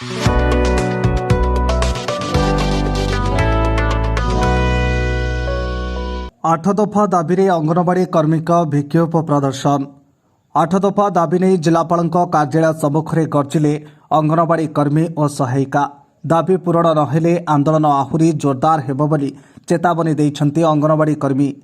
आठ दफा दाबी अंगनवाड़ी कर्मी विक्षोभ प्रदर्शन। 8 दफा दाबी नहीं जिलापाल कार्यालय सम्मुखें गर्जिले अंगनवाड़ी कर्मी और सहायिका। दाबी पूरण नहेले आंदोलन आहुरी जोरदार हेब बोली चेतावनी देइछन्ति अंगनवाड़ी कर्मी।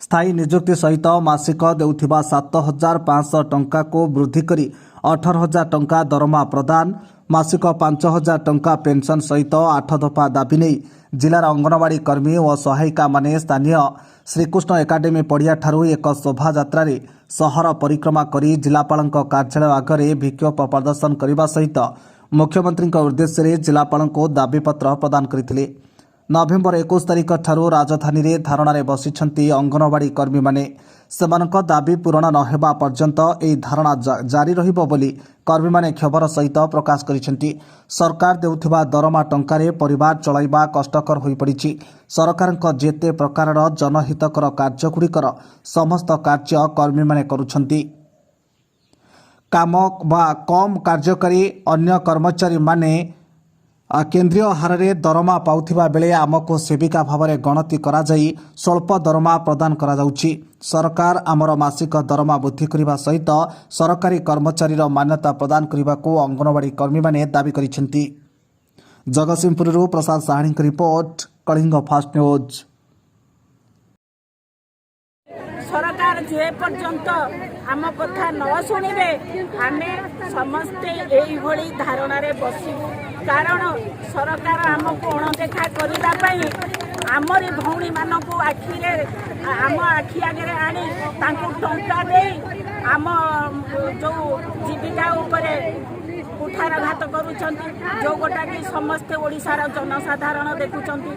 स्थायी नियुक्ति सहित मासिक देउथिबा 7,500 टंका को वृद्धि करी 18,000 टंका दरमा प्रदान, मासिक 5,000 टंका पेंशन सहित 8 दफा दाबी नहीं जिलार अंगनवाड़ी कर्मी और सहायिका माने स्थानीय श्रीकृष्ण एकाडेमी पड़िया ठारू एक शोभा यात्रा सहर परिक्रमा करी जिलापाल कार्यालय आगे विक्षोभ प्रदर्शन करने सहित मुख्यमंत्री उद्देश्य जिलापाल को दाबीपत्र प्रदान करते। नवेम्बर 21 तारिख ठारू राजधानी रे धारणा बसिछन्ति अंगनवाड़ी कर्मी माने। सेमानक दाबी पूरण नहेबा पर्यंत एही धारणा जारी रहिबो बोली कर्मी माने खबर सहित प्रकाश करिसेंति। सरकार देउथिबा दरमा टंकारे परिवार चलाइबा कष्टकर होई पड़िछि। सरकारक जेते प्रकारर जनहितकर कार्यगुड़िकर समस्त कार्य कर्मी माने करुछन्ति। काम बा कम कार्यकारी अन्य कर्मचारी माने केन्द्रीय हार में दरमा पाउथिबा बेले आमको सेविका भाव में गणति करा जाई स्वल्प दरमा प्रदान करा जाउछि। सरकार आमर मासिक दरमा वृद्धि करने सहित सरकारी कर्मचारी मान्यता प्रदान करने को अंगनवाड़ी कर्मी माने दाबी करिसेंति। Jagatsinghpur Prasad Sahani report, Kalinga fast news. सरकार जे पर्यंत आम कथा न शुणिबे आमे समस्ते एई भली धारणा रे बसिबु। कारण सरकार आमको अणदेखा करने आमरी भौणी मानक आखिरे आम आखि आगे आनी टंका दे आम जो जीविका उपरे कुठारघात करुछंती, जो गोटा कि समस्ते ओडिशार जनसाधारण देखुछंती।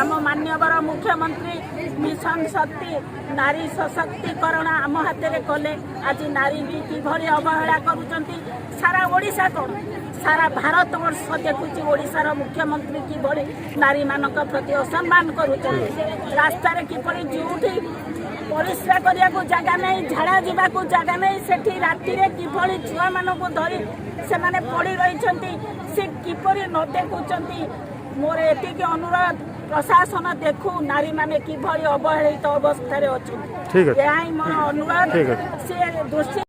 आम मान्यवर मुख्यमंत्री मिशन शक्ति नारी सशक्तिकरण आम हाथ में कले। आज नारी भी किभली अवहेला करुछंती सारा ओडिशा कौन सारा भारत वर्ष देखुची ओडिशार मुख्यमंत्री किभली नारी मानक प्रति असम्मान करुछंती। रास्तार किपरि जोठी परिश्रा करिया को जगह नहीं, झाड़ा जीवा को जगह नहीं, सेठी राति रे किभली छुआ मानक धरी से माने पड़ी रहिछंती से किपरि न देखुछंती। मोर एतिके अनुरोध प्रशासन देखू नारी माने किभली अवहेलित अवस्था रे अछंती। यही मोर अनुरोध से दृष्टि